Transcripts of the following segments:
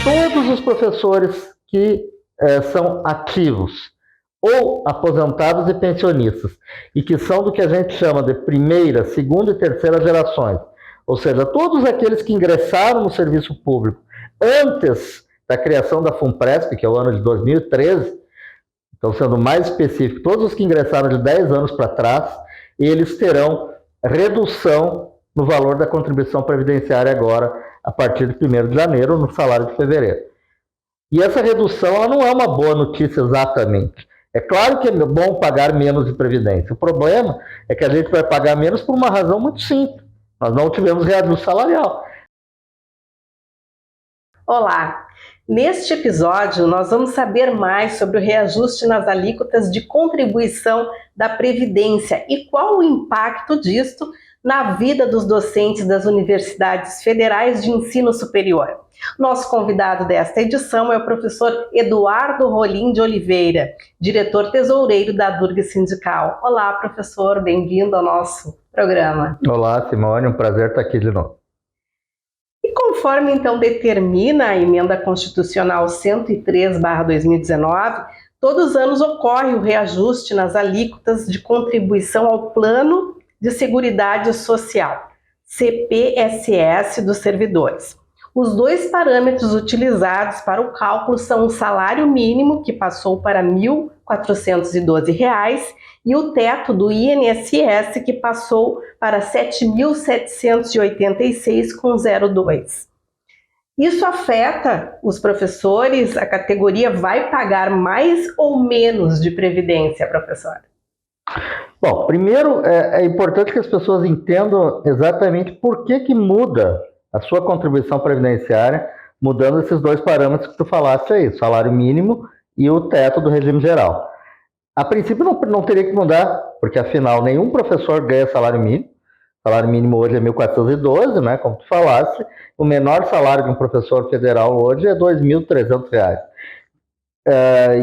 todos os professores que são ativos, ou aposentados e pensionistas, e que são do que a gente chama de primeira, segunda e terceira gerações, ou seja, todos aqueles que ingressaram no serviço público antes da criação da FUNPRESP, que é o ano de 2013, então sendo mais específico, todos os que ingressaram de 10 anos para trás, eles terão redução no valor da contribuição previdenciária agora, a partir de 1º de janeiro, no salário de fevereiro. E essa redução ela não é uma boa notícia exatamente. É claro que é bom pagar menos de previdência. O problema é que a gente vai pagar menos por uma razão muito simples. Nós não tivemos reajuste salarial. Olá! Neste episódio, nós vamos saber mais sobre o reajuste nas alíquotas de contribuição da Previdência e qual o impacto disto na vida dos docentes das universidades federais de ensino superior. Nosso convidado desta edição é o professor Eduardo Rolim de Oliveira, diretor tesoureiro da Durga Sindical. Olá, professor, bem-vindo ao nosso programa. Olá, Simone, um prazer estar aqui de novo. E conforme então determina a Emenda Constitucional 103/2019, todos os anos ocorre o reajuste nas alíquotas de contribuição ao Plano de Seguridade Social, CPSS, dos servidores. Os dois parâmetros utilizados para o cálculo são o salário mínimo, que passou para R$ 1.412, e o teto do INSS, que passou para R$ 7.786,02. Isso afeta os professores? A categoria vai pagar mais ou menos de previdência, professor? Bom, primeiro é importante que as pessoas entendam exatamente por que muda a sua contribuição previdenciária, mudando esses dois parâmetros que tu falaste aí, o salário mínimo e o teto do regime geral. A princípio não teria que mudar, porque afinal nenhum professor ganha salário mínimo. O salário mínimo hoje é 1.412, né, como tu falaste. O menor salário de um professor federal hoje é R$ 2.300.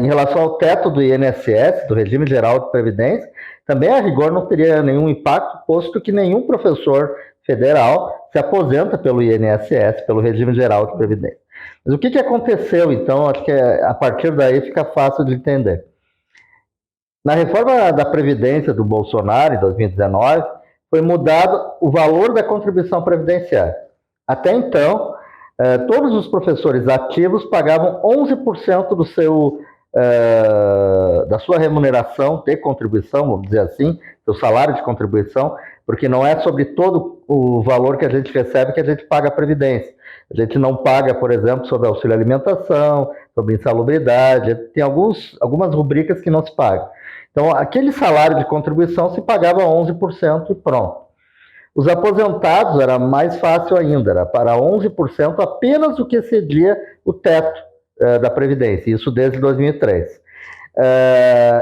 Em relação ao teto do INSS, do Regime Geral de Previdência, também a rigor não teria nenhum impacto, posto que nenhum professor federal se aposenta pelo INSS, pelo Regime Geral de Previdência. Mas o que aconteceu, então? Acho que a partir daí fica fácil de entender. Na reforma da Previdência do Bolsonaro, em 2019, foi mudado o valor da contribuição previdenciária. Até então, todos os professores ativos pagavam 11% da sua remuneração de contribuição, vamos dizer assim, do salário de contribuição, porque não é sobre todo o valor que a gente recebe que a gente paga a previdência. A gente não paga, por exemplo, sobre auxílio alimentação, sobre insalubridade, tem algumas rubricas que não se pagam. Então, aquele salário de contribuição se pagava 11% e pronto. Os aposentados era mais fácil ainda, era para 11% apenas o que excedia o teto da Previdência, isso desde 2003.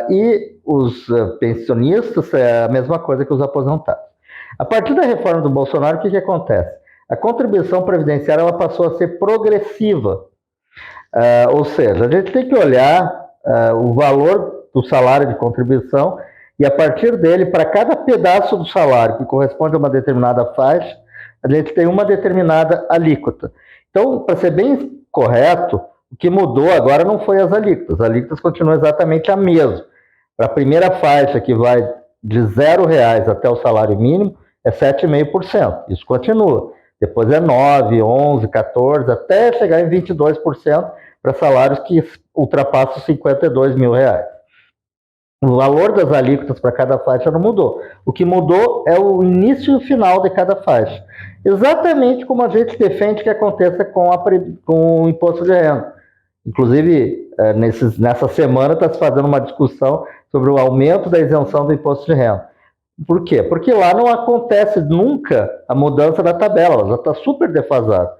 E os pensionistas é a mesma coisa que os aposentados. A partir da reforma do Bolsonaro, o que acontece? A contribuição previdenciária ela passou a ser progressiva, ou seja, a gente tem que olhar o valor do salário de contribuição e a partir dele, para cada pedaço do salário que corresponde a uma determinada faixa, a gente tem uma determinada alíquota. Então, para ser bem correto, o que mudou agora não foi as alíquotas continuam exatamente a mesma. Para a primeira faixa, que vai de R$0 até o salário mínimo, é 7,5%. Isso continua. Depois é 9%, 11%, 14%, até chegar em 22% para salários que ultrapassam R$52 mil. O valor das alíquotas para cada faixa não mudou. O que mudou é o início e o final de cada faixa. Exatamente como a gente defende que aconteça com o imposto de renda. Inclusive, nessa semana está se fazendo uma discussão sobre o aumento da isenção do imposto de renda. Por quê? Porque lá não acontece nunca a mudança da tabela, ela já está super defasada.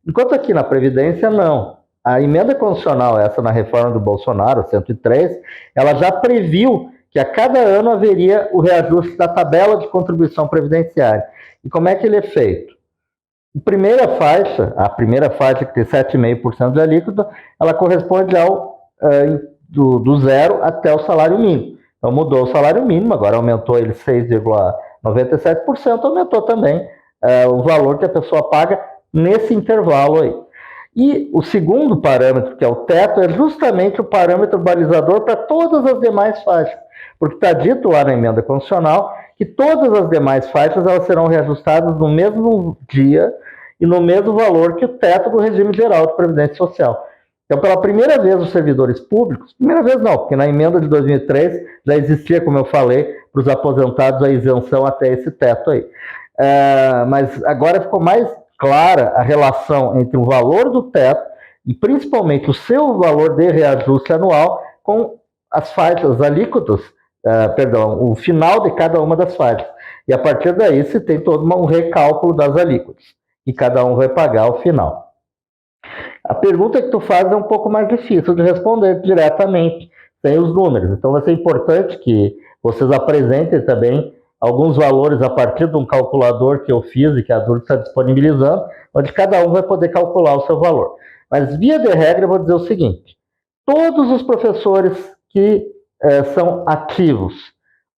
Enquanto aqui na Previdência, não. A emenda constitucional, essa na reforma do Bolsonaro, 103, ela já previu que a cada ano haveria o reajuste da tabela de contribuição previdenciária. E como é que ele é feito? A primeira faixa que tem 7,5% de alíquota, ela corresponde do zero até o salário mínimo. Então mudou o salário mínimo, agora aumentou ele 6,97%, aumentou também o valor que a pessoa paga nesse intervalo aí. E o segundo parâmetro, que é o teto, é justamente o parâmetro balizador para todas as demais faixas, porque está dito lá na emenda constitucional que todas as demais faixas elas serão reajustadas no mesmo dia e no mesmo valor que o teto do regime geral de previdência social. Então, pela primeira vez, os servidores públicos, primeira vez não, porque na emenda de 2003 já existia, como eu falei, para os aposentados a isenção até esse teto aí. Mas agora ficou mais clara a relação entre o valor do teto e principalmente o seu valor de reajuste anual com as faixas, as alíquotas, o final de cada uma das faixas. E a partir daí se tem todo um recálculo das alíquotas, e cada um vai pagar ao final. A pergunta que tu faz é um pouco mais difícil de responder diretamente, sem os números. Então vai ser importante que vocês apresentem também alguns valores a partir de um calculador que eu fiz e que a Dulce está disponibilizando, onde cada um vai poder calcular o seu valor. Mas, via de regra, eu vou dizer o seguinte: todos os professores que são ativos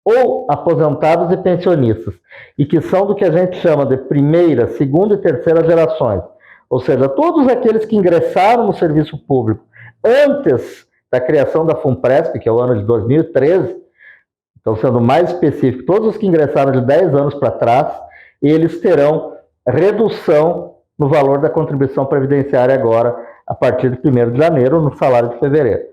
ou aposentados e pensionistas, e que são do que a gente chama de primeira, segunda e terceira gerações, ou seja, todos aqueles que ingressaram no serviço público antes da criação da FUNPRESP, que é o ano de 2013, então sendo mais específico, todos os que ingressaram de 10 anos para trás, eles terão redução no valor da contribuição previdenciária agora, a partir de 1º de janeiro, no salário de fevereiro.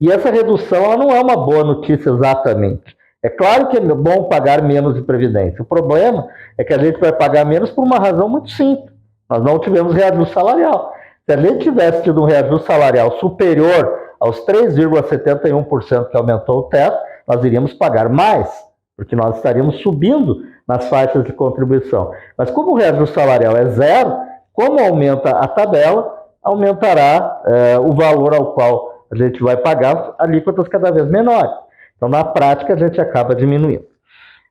E essa redução ela não é uma boa notícia exatamente. É claro que é bom pagar menos de previdência. O problema é que a gente vai pagar menos por uma razão muito simples. Nós não tivemos reajuste salarial. Se a gente tivesse tido um reajuste salarial superior aos 3,71% que aumentou o teto, nós iríamos pagar mais, porque nós estaríamos subindo nas faixas de contribuição. Mas como o reajuste salarial é zero, como aumenta a tabela, aumentará o valor ao qual a gente vai pagar alíquotas cada vez menores. Então, na prática, a gente acaba diminuindo.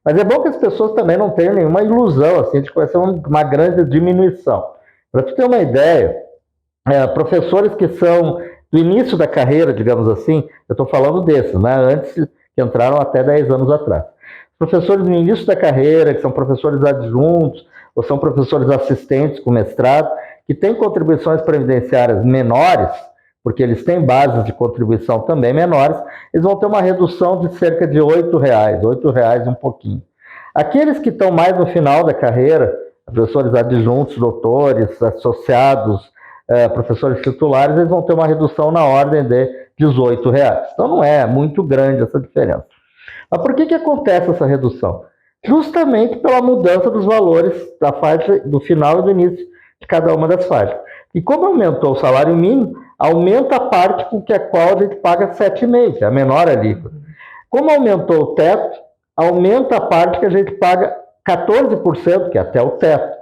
Mas é bom que as pessoas também não tenham nenhuma ilusão assim, de que vai ser uma grande diminuição. Para tu ter uma ideia, professores que são do início da carreira, digamos assim, eu estou falando desses, né? Antes que entraram até 10 anos atrás. Professores no início da carreira, que são professores adjuntos, ou são professores assistentes com mestrado, que têm contribuições previdenciárias menores, porque eles têm bases de contribuição também menores, eles vão ter uma redução de cerca de R$ 8,00 e um pouquinho. Aqueles que estão mais no final da carreira, professores adjuntos, doutores, associados, professores titulares, eles vão ter uma redução na ordem de R$ 18,00. Então não é muito grande essa diferença. Mas por que acontece essa redução? Justamente pela mudança dos valores da faixa do final e do início de cada uma das faixas. E como aumentou o salário mínimo, aumenta a parte com a qual a gente paga 7,5%, que é a menor alíquota. Como aumentou o teto, aumenta a parte que a gente paga 14%, que é até o teto.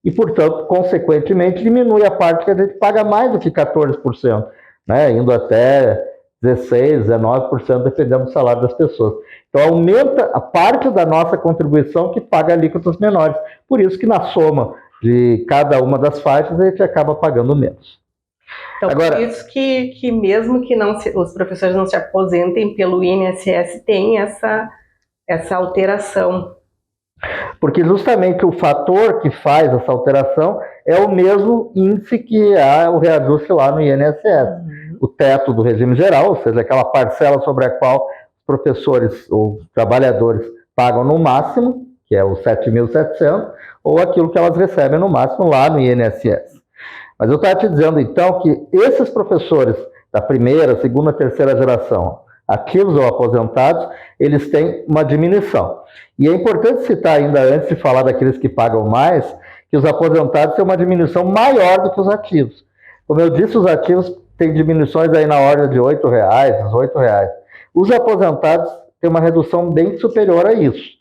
E, portanto, consequentemente, diminui a parte que a gente paga mais do que 14%, né? Indo até 16%, 19%, dependendo do salário das pessoas. Então, aumenta a parte da nossa contribuição que paga alíquotas menores. Por isso que, na soma de cada uma das faixas, a gente acaba pagando menos. Então, agora, por isso que mesmo que os professores não se aposentem pelo INSS, tem essa alteração. Porque justamente o fator que faz essa alteração é o mesmo índice que há o reajuste lá no INSS. O teto do regime geral, ou seja, aquela parcela sobre a qual os professores ou trabalhadores pagam no máximo, que é os 7.700, ou aquilo que elas recebem no máximo lá no INSS. Mas eu estava te dizendo, então, que esses professores da primeira, segunda, terceira geração, ativos ou aposentados, eles têm uma diminuição. E é importante citar ainda, antes de falar daqueles que pagam mais, que os aposentados têm uma diminuição maior do que os ativos. Como eu disse, os ativos têm diminuições aí na ordem de R$ 8,00, uns R$ 8,00. Os aposentados têm uma redução bem superior a isso.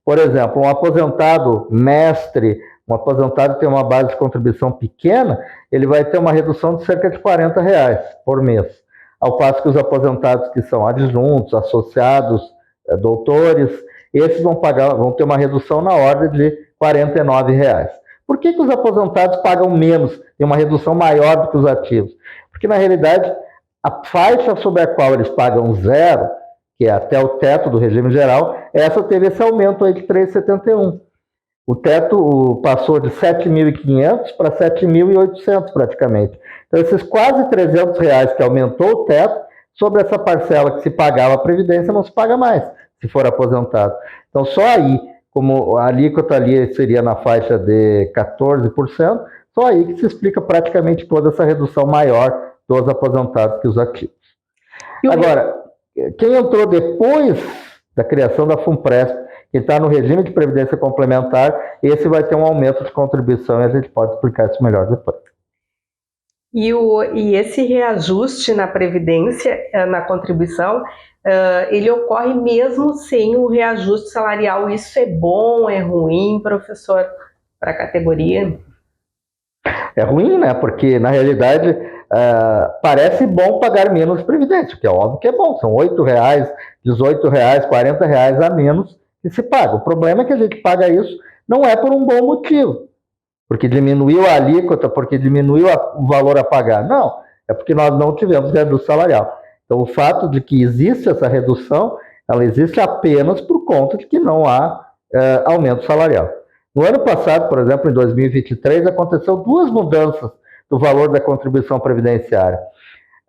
Por exemplo, um aposentado mestre, um aposentado que tem uma base de contribuição pequena, ele vai ter uma redução de cerca de R$ 40,00 por mês. Ao passo que os aposentados que são adjuntos, associados, doutores, esses vão ter uma redução na ordem de R$ 49,00. Por que os aposentados pagam menos, tem uma redução maior do que os ativos? Porque, na realidade, a faixa sobre a qual eles pagam zero, que é até o teto do regime geral, essa teve esse aumento aí de 3,71. O teto passou de 7.500 para 7.800 praticamente. Então, esses quase R$300 que aumentou o teto, sobre essa parcela que se pagava a Previdência, não se paga mais, se for aposentado. Então, só aí, como a alíquota ali seria na faixa de 14%, só aí que se explica praticamente toda essa redução maior dos aposentados que os ativos. Agora, quem entrou depois da criação da FUNPRESP, que está no regime de previdência complementar, esse vai ter um aumento de contribuição e a gente pode explicar isso melhor depois. E esse reajuste na previdência, na contribuição, ele ocorre mesmo sem o reajuste salarial. Isso é bom, é ruim, professor, para a categoria? É ruim, né? Porque, na realidade, parece bom pagar menos previdência, que é óbvio que é bom. São R$8, R$18, R$40 a menos que se paga. O problema é que a gente paga isso não é por um bom motivo, porque diminuiu a alíquota, porque diminuiu o valor a pagar. Não, é porque nós não tivemos redução salarial. Então, o fato de que existe essa redução, ela existe apenas por conta de que não há aumento salarial. No ano passado, por exemplo, em 2023, aconteceu duas mudanças do valor da contribuição previdenciária.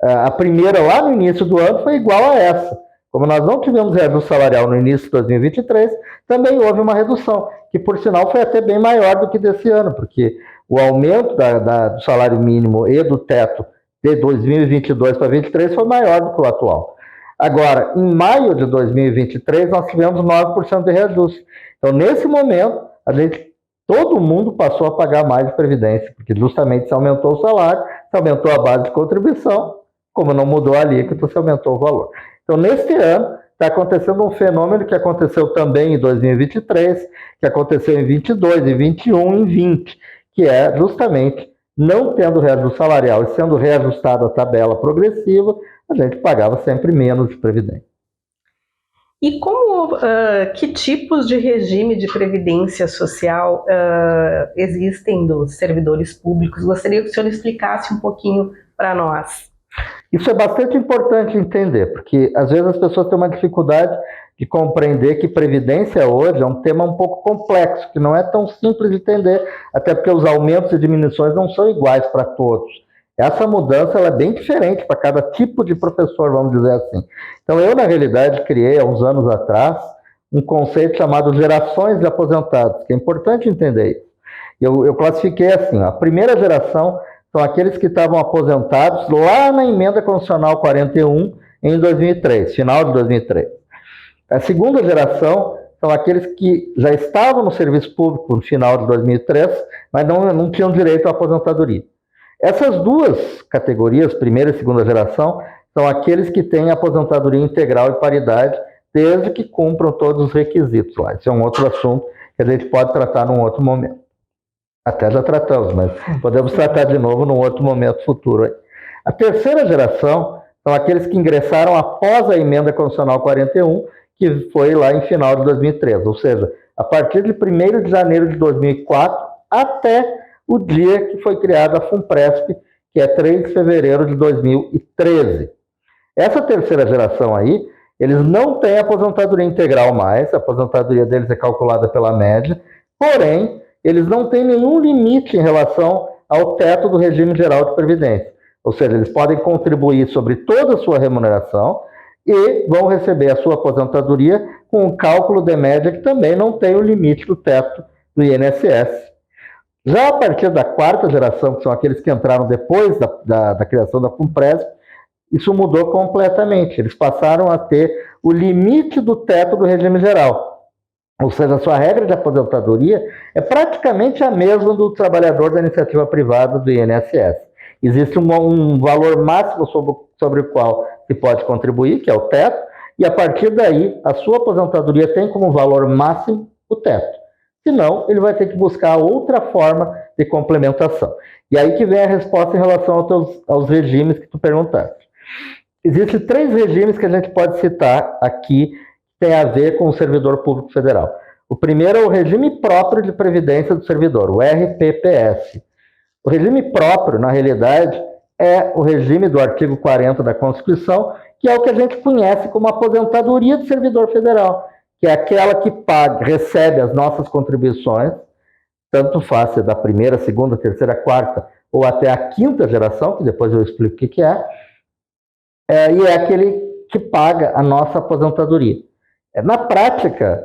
A primeira, lá no início do ano, foi igual a essa. Como nós não tivemos redução salarial no início de 2023, também houve uma redução, que por sinal foi até bem maior do que desse ano, porque o aumento do salário mínimo e do teto de 2022 para 2023 foi maior do que o atual. Agora, em maio de 2023, nós tivemos 9% de reajuste. Então, nesse momento, todo mundo passou a pagar mais de previdência, porque justamente se aumentou o salário, se aumentou a base de contribuição, como não mudou a alíquota, se aumentou o valor. Então, neste ano, está acontecendo um fenômeno que aconteceu também em 2023, que aconteceu em 22, em 21, em 20, que é justamente não tendo reajuste salarial e sendo reajustada a tabela progressiva, a gente pagava sempre menos de previdência. E que tipos de regime de previdência social existem dos servidores públicos? Gostaria que o senhor explicasse um pouquinho para nós. Isso é bastante importante entender, porque às vezes as pessoas têm uma dificuldade de compreender que previdência hoje é um tema um pouco complexo, que não é tão simples de entender, até porque os aumentos e diminuições não são iguais para todos. Essa mudança ela é bem diferente para cada tipo de professor, vamos dizer assim. Então eu, na realidade, criei há uns anos atrás um conceito chamado gerações de aposentados, que é importante entender isso. Eu classifiquei assim, a primeira geração são aqueles que estavam aposentados lá na emenda constitucional 41 em 2003, final de 2003. A segunda geração são aqueles que já estavam no serviço público no final de 2003, mas não tinham direito à aposentadoria. Essas duas categorias, primeira e segunda geração, são aqueles que têm aposentadoria integral e paridade, desde que cumpram todos os requisitos lá. Esse é um outro assunto que a gente pode tratar num outro momento. Até já tratamos, mas podemos tratar de novo num outro momento futuro. A terceira geração são aqueles que ingressaram após a emenda constitucional 41, que foi lá em final de 2013, ou seja, a partir de 1º de janeiro de 2004 até o dia que foi criada a FUNPRESP, que é 3 de fevereiro de 2013. Essa terceira geração aí, eles não têm aposentadoria integral mais, a aposentadoria deles é calculada pela média, porém, eles não têm nenhum limite em relação ao teto do regime geral de previdência. Ou seja, eles podem contribuir sobre toda a sua remuneração e vão receber a sua aposentadoria com um cálculo de média que também não tem o limite do teto do INSS. Já a partir da quarta geração, que são aqueles que entraram depois da criação da FUNPRESP, isso mudou completamente. Eles passaram a ter o limite do teto do regime geral. Ou seja, a sua regra de aposentadoria é praticamente a mesma do trabalhador da iniciativa privada do INSS. Existe um valor máximo sobre o qual se pode contribuir, que é o teto, e a partir daí a sua aposentadoria tem como valor máximo o teto. Senão, ele vai ter que buscar outra forma de complementação. E aí que vem a resposta em relação aos regimes que tu perguntaste. Existem 3 regimes que a gente pode citar aqui, tem a ver com o servidor público federal. O primeiro é o regime próprio de previdência do servidor, o RPPS. O regime próprio, na realidade, é o regime do artigo 40 da Constituição, que é o que a gente conhece como aposentadoria do servidor federal, que é aquela que paga, recebe as nossas contribuições, tanto faz se é da primeira, segunda, terceira, quarta, ou até a quinta geração, que depois eu explico o que é, e é aquele que paga a nossa aposentadoria. Na prática,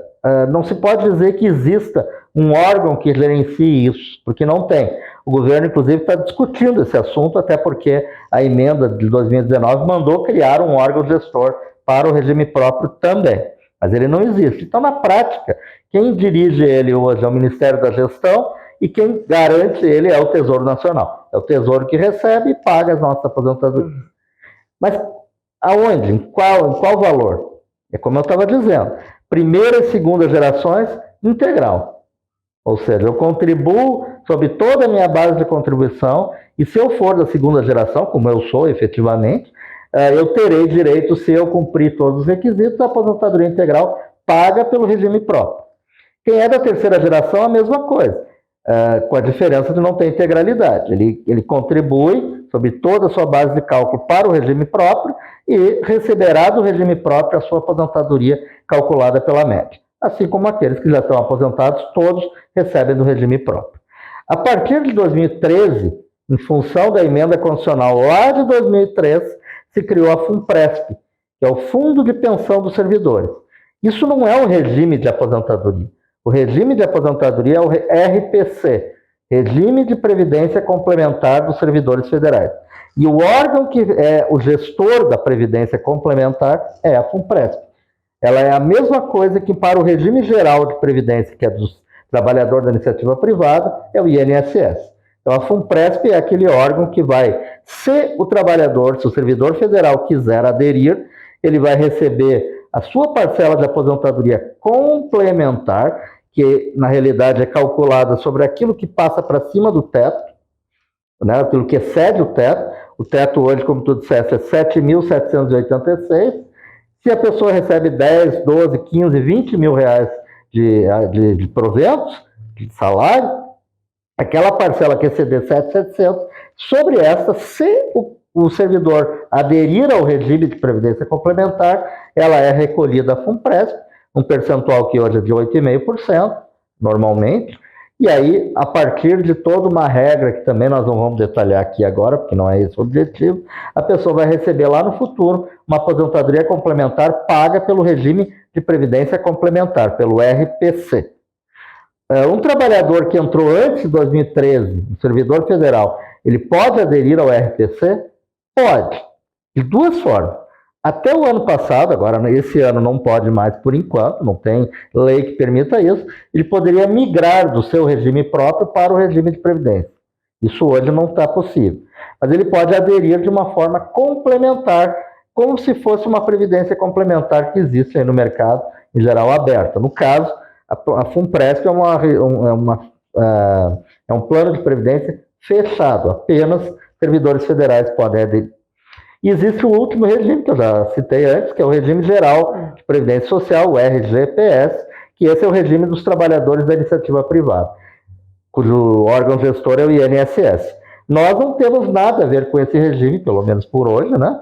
não se pode dizer que exista um órgão que gerencie isso, porque não tem. O governo, inclusive, está discutindo esse assunto, até porque a emenda de 2019 mandou criar um órgão gestor para o regime próprio também, mas ele não existe. Então, na prática, quem dirige ele hoje é o Ministério da Gestão e quem garante ele é o Tesouro Nacional. É o Tesouro que recebe e paga as nossas aposentadorias. Mas aonde? Em qual valor? É como eu estava dizendo, primeira e segunda gerações, integral. Ou seja, eu contribuo sobre toda a minha base de contribuição e se eu for da segunda geração, como eu sou efetivamente, eu terei direito, se eu cumprir todos os requisitos, a aposentadoria integral paga pelo regime próprio. Quem é da terceira geração, a mesma coisa, com a diferença de não ter integralidade. Ele contribui sobre toda a sua base de cálculo para o regime próprio e receberá do regime próprio a sua aposentadoria calculada pela média. Assim como aqueles que já estão aposentados, todos recebem do regime próprio. A partir de 2013, em função da emenda constitucional lá de 2003, se criou a FUNPRESP, que é o Fundo de Pensão dos Servidores. Isso não é o regime de aposentadoria. O regime de aposentadoria é o RPC, Regime de Previdência Complementar dos Servidores Federais. E o órgão que é o gestor da Previdência Complementar é a FUNPRESP. Ela é a mesma coisa que para o regime geral de previdência, que é dos trabalhadores da iniciativa privada, é o INSS. Então a FUNPRESP é aquele órgão que vai, se o trabalhador, se o servidor federal quiser aderir, ele vai receber a sua parcela de aposentadoria complementar, que na realidade é calculada sobre aquilo que passa para cima do teto, né, aquilo que excede o teto. O teto hoje, como tu disseste, é 7.786. Se a pessoa recebe 10, 12, 15, 20 mil reais de proventos, de salário, aquela parcela que exceder 7.700, sobre essa, se o servidor aderir ao regime de previdência complementar, ela é recolhida à FUNPRESP, um percentual que hoje é de 8,5%, normalmente, e aí, a partir de toda uma regra, que também nós não vamos detalhar aqui agora, porque não é esse o objetivo, a pessoa vai receber lá no futuro uma aposentadoria complementar paga pelo regime de previdência complementar, pelo RPC. Um trabalhador que entrou antes de 2013, um servidor federal, ele pode aderir ao RPC? Pode, de duas formas. Até o ano passado, agora esse ano não pode mais por enquanto, não tem lei que permita isso, ele poderia migrar do seu regime próprio para o regime de previdência. Isso hoje não está possível. Mas ele pode aderir de uma forma complementar, como se fosse uma previdência complementar que existe aí no mercado, em geral aberta. No caso, a FUNPRESP é um plano de previdência fechado, apenas servidores federais podem aderir. E existe o último regime, que eu já citei antes, que é o Regime Geral de Previdência Social, o RGPS, que esse é o regime dos trabalhadores da iniciativa privada, cujo órgão gestor é o INSS. Nós não temos nada a ver com esse regime, pelo menos por hoje, né?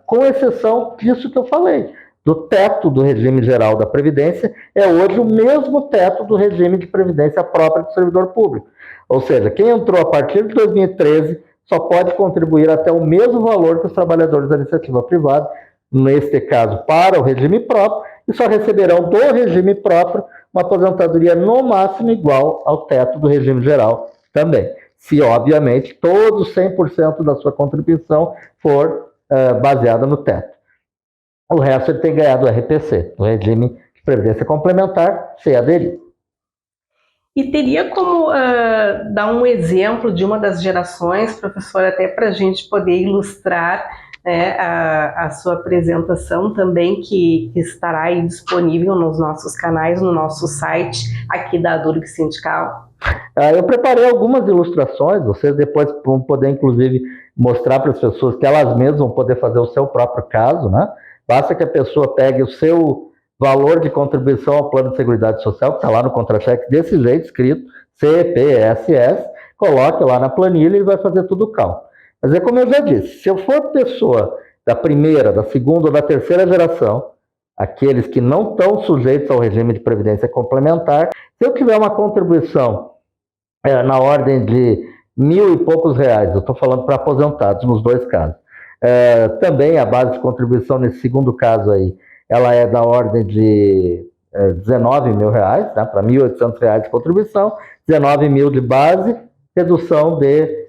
Com exceção disso que eu falei, do teto do regime geral da Previdência, é hoje o mesmo teto do regime de previdência própria do servidor público. Ou seja, quem entrou a partir de 2013 só pode contribuir até o mesmo valor que os trabalhadores da iniciativa privada, neste caso para o regime próprio, e só receberão do regime próprio uma aposentadoria no máximo igual ao teto do regime geral também. Se, obviamente, todo 100% da sua contribuição for baseada no teto. O resto ele tem ganhado o RPC, o regime de previdência complementar, se aderir. E teria como dar um exemplo de uma das gerações, professor, até para a gente poder ilustrar, né, a sua apresentação também, que estará aí disponível nos nossos canais, no nosso site aqui da Durg Sindical? Eu preparei algumas ilustrações, vocês depois vão poder, inclusive, mostrar para as pessoas que elas mesmas vão poder fazer o seu próprio caso, né? Basta que a pessoa pegue o seu valor de contribuição ao plano de seguridade social, que está lá no contra-cheque, desse jeito, escrito, CPSS, coloque lá na planilha e vai fazer tudo o cálculo. Mas é como eu já disse, se eu for pessoa da primeira, da segunda ou da terceira geração, aqueles que não estão sujeitos ao regime de previdência complementar, se eu tiver uma contribuição na ordem de R$1.000 e poucos, eu estou falando para aposentados nos dois casos, também a base de contribuição nesse segundo caso aí, ela é da ordem de R$19 mil, né, para R$1.800 de contribuição, 19 mil de base, redução de,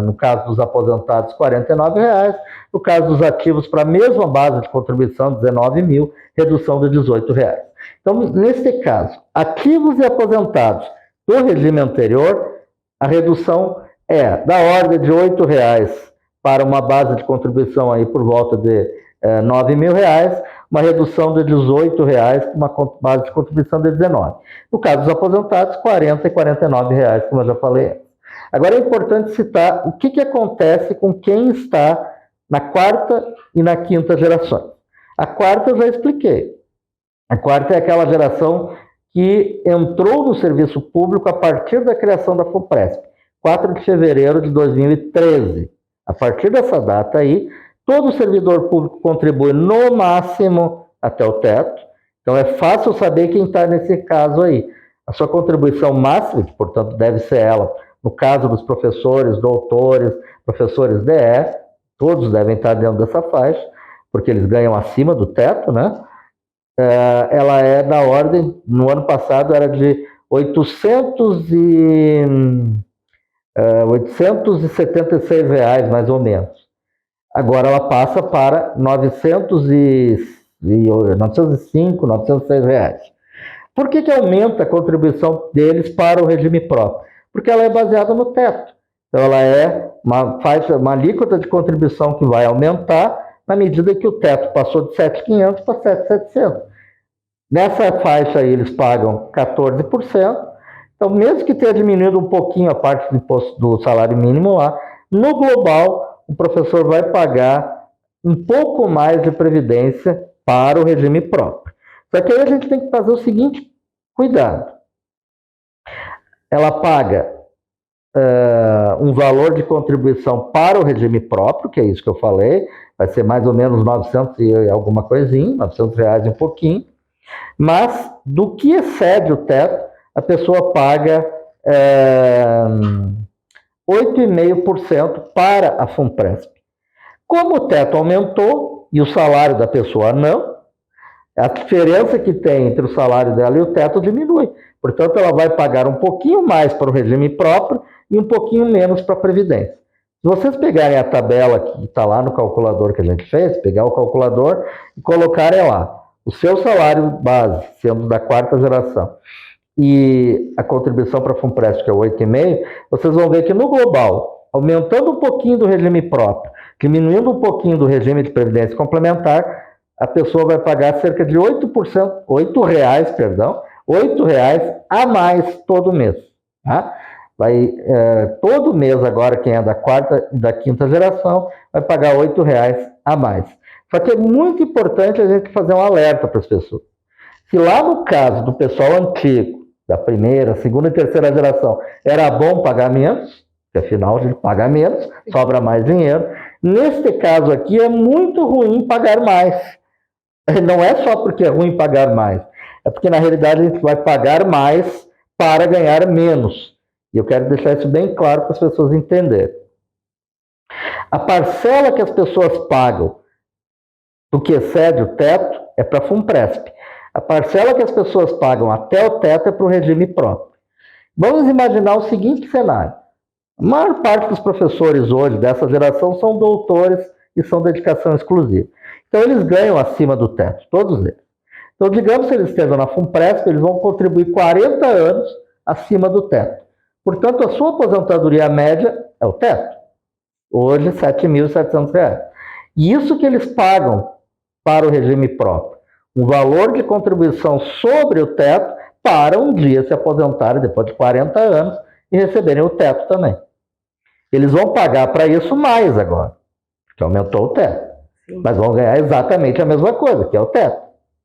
no caso dos aposentados, R$49, no caso dos ativos, para a mesma base de contribuição, 19 mil, redução de R$18. Então, nesse caso, ativos e aposentados do regime anterior, a redução é da ordem de R$8 para uma base de contribuição aí por volta de R$9 mil, uma redução de R$18, com uma base de contribuição de 19. No caso dos aposentados, R$40 e R$49, como eu já falei. Agora é importante citar o que acontece com quem está na quarta e na quinta geração. A quarta eu já expliquei. A quarta é aquela geração que entrou no serviço público a partir da criação da FUNPRESP, 4 de fevereiro de 2013. A partir dessa data aí, todo servidor público contribui no máximo até o teto. Então é fácil saber quem está nesse caso aí. A sua contribuição máxima, que portanto deve ser ela, no caso dos professores, doutores, professores DE, todos devem estar dentro dessa faixa, porque eles ganham acima do teto, né? Ela é da ordem, no ano passado era de R$876, mais ou menos. Agora ela passa para R$905, R$906. Por que aumenta a contribuição deles para o regime próprio? Porque ela é baseada no teto. Então ela é uma alíquota de contribuição que vai aumentar na medida que o teto passou de 7.500 para 7.700. Nessa faixa aí eles pagam 14%. Então, mesmo que tenha diminuído um pouquinho a parte do imposto do salário mínimo lá, no global, o professor vai pagar um pouco mais de previdência para o regime próprio. Só que aí a gente tem que fazer o seguinte cuidado. Ela paga um valor de contribuição para o regime próprio, que é isso que eu falei, vai ser mais ou menos 900 e alguma coisinha, R$900 e um pouquinho, mas do que excede o teto, a pessoa paga 8,5% para a FUNPRESP. Como o teto aumentou e o salário da pessoa não, a diferença que tem entre o salário dela e o teto diminui. Portanto, ela vai pagar um pouquinho mais para o regime próprio e um pouquinho menos para a Previdência. Se vocês pegarem a tabela que está lá no calculador que a gente fez, pegar o calculador e colocarem lá o seu salário base, sendo da quarta geração, e a contribuição para a FUNPRESP, que é 8,5%, vocês vão ver que no global, aumentando um pouquinho do regime próprio, diminuindo um pouquinho do regime de previdência complementar, a pessoa vai pagar cerca de R$8 a mais todo mês. Tá? Todo mês agora, quem é da quarta e da quinta geração, vai pagar R$8 a mais. Só que é muito importante a gente fazer um alerta para as pessoas. Se lá no caso do pessoal antigo, da primeira, segunda e terceira geração, era bom pagar menos, porque afinal a gente paga menos, sobra mais dinheiro. Neste caso aqui é muito ruim pagar mais. Não é só porque é ruim pagar mais, é porque na realidade a gente vai pagar mais para ganhar menos. E eu quero deixar isso bem claro para as pessoas entenderem. A parcela que as pessoas pagam do que excede o teto é para a FUNPRESP. A parcela que as pessoas pagam até o teto é para o regime próprio. Vamos imaginar o seguinte cenário. A maior parte dos professores hoje dessa geração são doutores e são dedicação exclusiva. Então eles ganham acima do teto, todos eles. Então digamos que eles estejam na FUNPRESP, eles vão contribuir 40 anos acima do teto. Portanto, a sua aposentadoria média é o teto. Hoje, R$ 7.700. E isso que eles pagam para o regime próprio. Um valor de contribuição sobre o teto para um dia se aposentarem depois de 40 anos e receberem o teto também. Eles vão pagar para isso mais agora, porque aumentou o teto. Sim. Mas vão ganhar exatamente a mesma coisa, que é o teto.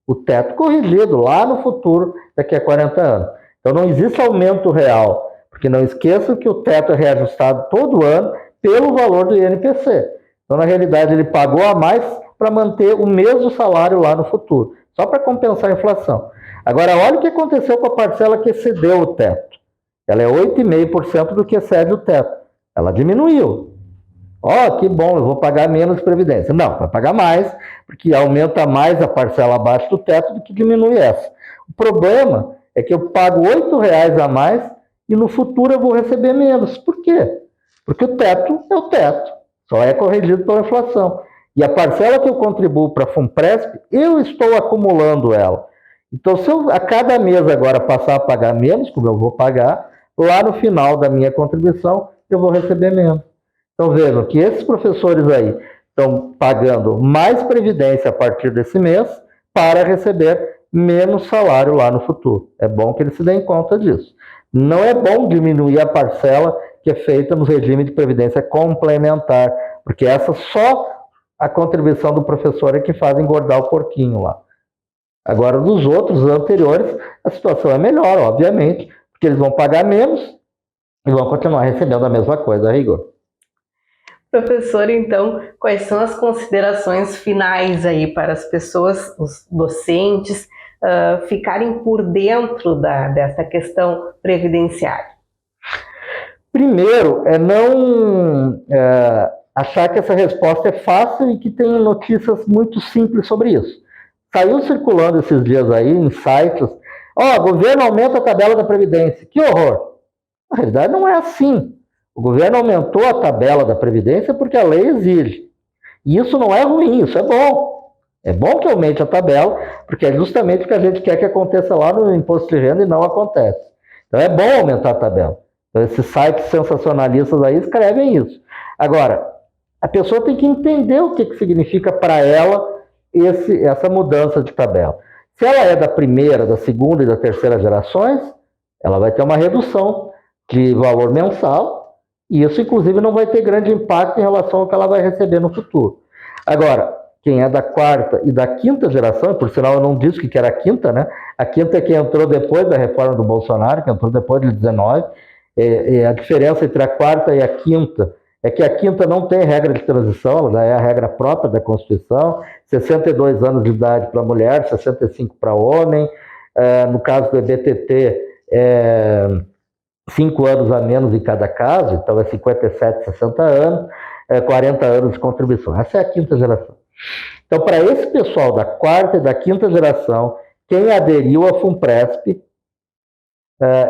O teto corrigido lá no futuro, daqui a 40 anos. Então não existe aumento real, porque não esqueçam que o teto é reajustado todo ano pelo valor do INPC. Então, na realidade, ele pagou a mais para manter o mesmo salário lá no futuro, só para compensar a inflação. Agora, olha o que aconteceu com a parcela que excedeu o teto. Ela é 8,5% do que excede o teto. Ela diminuiu. Ó, que bom, eu vou pagar menos previdência. Não, vai pagar mais, porque aumenta mais a parcela abaixo do teto do que diminui essa. O problema é que eu pago R$8 a mais e no futuro eu vou receber menos. Por quê? Porque o teto é o teto, só é corrigido pela inflação. E a parcela que eu contribuo para a FUNPRESP, eu estou acumulando ela. Então, se eu a cada mês agora passar a pagar menos, como eu vou pagar, lá no final da minha contribuição, eu vou receber menos. Então, vejam que esses professores aí estão pagando mais previdência a partir desse mês para receber menos salário lá no futuro. É bom que eles se deem conta disso. Não é bom diminuir a parcela que é feita no regime de previdência complementar, porque essa só a contribuição do professor é que faz engordar o porquinho lá. Agora, dos outros anteriores, a situação é melhor, obviamente, porque eles vão pagar menos e vão continuar recebendo a mesma coisa, a rigor. Professor, então, quais são as considerações finais aí para as pessoas, os docentes, ficarem por dentro dessa questão previdenciária? Primeiro, é não achar que essa resposta é fácil e que tem notícias muito simples sobre isso. Saiu circulando esses dias aí em sites, o governo aumenta a tabela da Previdência. Que horror! Na realidade não é assim. O governo aumentou a tabela da Previdência porque a lei exige. E isso não é ruim, isso é bom. É bom que aumente a tabela, porque é justamente o que a gente quer que aconteça lá no imposto de renda e não acontece. Então é bom aumentar a tabela. Então, esses sites sensacionalistas aí escrevem isso. Agora, a pessoa tem que entender o que significa para ela essa mudança de tabela. Se ela é da primeira, da segunda e da terceira gerações, ela vai ter uma redução de valor mensal, e isso, inclusive, não vai ter grande impacto em relação ao que ela vai receber no futuro. Agora, quem é da quarta e da quinta geração, por sinal eu não disse que era a quinta, né? A quinta é quem entrou depois da reforma do Bolsonaro, que entrou depois de 19. A diferença entre a quarta e a quinta é que a quinta não tem regra de transição, ela já é a regra própria da Constituição, 62 anos de idade para mulher, 65 para homem, no caso do EBTT, 5 anos a menos em cada caso, então é 57, 60 anos, 40 anos de contribuição. Essa é a quinta geração. Então, para esse pessoal da quarta e da quinta geração, quem aderiu à FUNPRESP,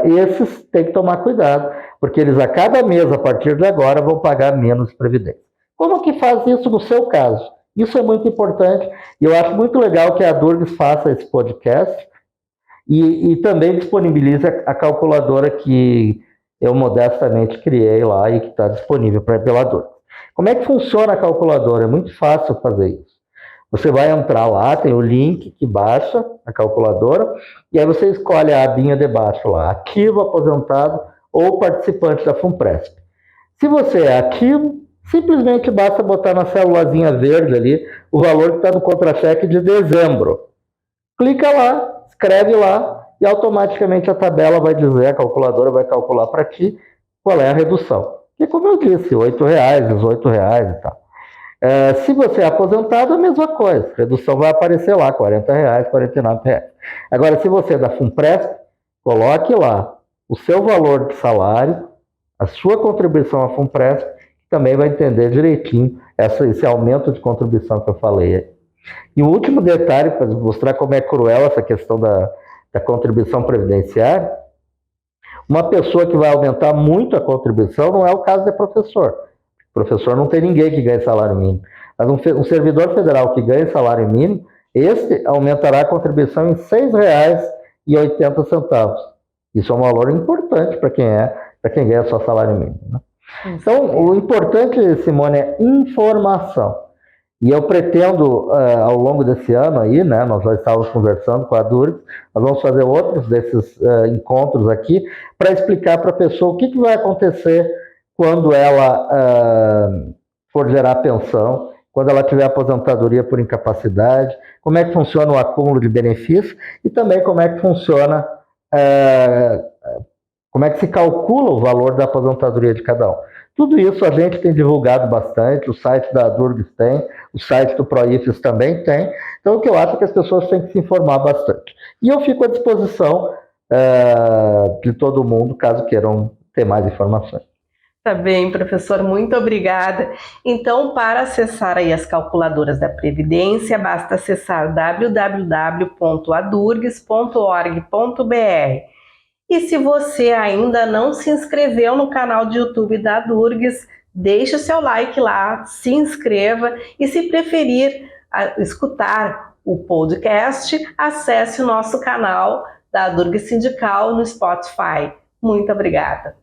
esses têm que tomar cuidado, porque eles a cada mês, a partir de agora, vão pagar menos previdência. Como que faz isso no seu caso? Isso é muito importante, e eu acho muito legal que a Durgs faça esse podcast, e também disponibilize a calculadora que eu modestamente criei lá e que está disponível pela Durgs. Como é que funciona a calculadora? É muito fácil fazer isso. Você vai entrar lá, tem o link que baixa a calculadora, e aí você escolhe a abinha de baixo lá, ativo, aposentado ou participante da FUNPRESP. Se você é ativo, simplesmente basta botar na célulazinha verde ali o valor que está no contra-cheque de dezembro. Clica lá, escreve lá, e automaticamente a tabela vai dizer, a calculadora vai calcular para ti qual é a redução. E como eu disse, R$8, R$18 e tal. Se você é aposentado, a mesma coisa. A redução vai aparecer lá, R$40, R$49. Agora, se você é da FUNPRESP, coloque lá o seu valor de salário, a sua contribuição à FUNPRESP, que também vai entender direitinho esse aumento de contribuição que eu falei. E o último detalhe, para mostrar como é cruel essa questão da contribuição previdenciária, uma pessoa que vai aumentar muito a contribuição não é o caso de professor. Professor não tem ninguém que ganhe salário mínimo. Mas um servidor federal que ganha salário mínimo, este aumentará a contribuição em R$6,80. Isso é um valor importante para quem ganha só salário mínimo. Né? Então, o importante, Simone, é informação. E eu pretendo, ao longo desse ano aí, né, nós já estávamos conversando com a Durgs, nós vamos fazer outros desses encontros aqui para explicar para a pessoa o que vai acontecer quando ela for gerar pensão, quando ela tiver aposentadoria por incapacidade, como é que funciona o acúmulo de benefícios e também como é que funciona, como é que se calcula o valor da aposentadoria de cada um. Tudo isso a gente tem divulgado bastante, o site da Durgs tem, o site do Proifes também tem. Então, o que eu acho é que as pessoas têm que se informar bastante. E eu fico à disposição de todo mundo, caso queiram ter mais informações. Tá bem, professor, muito obrigada. Então, para acessar aí as calculadoras da Previdência, basta acessar www.adurgs.org.br. E se você ainda não se inscreveu no canal de YouTube da Durgs, deixe o seu like lá, se inscreva e, se preferir escutar o podcast, acesse o nosso canal da Durgs Sindical no Spotify. Muito obrigada.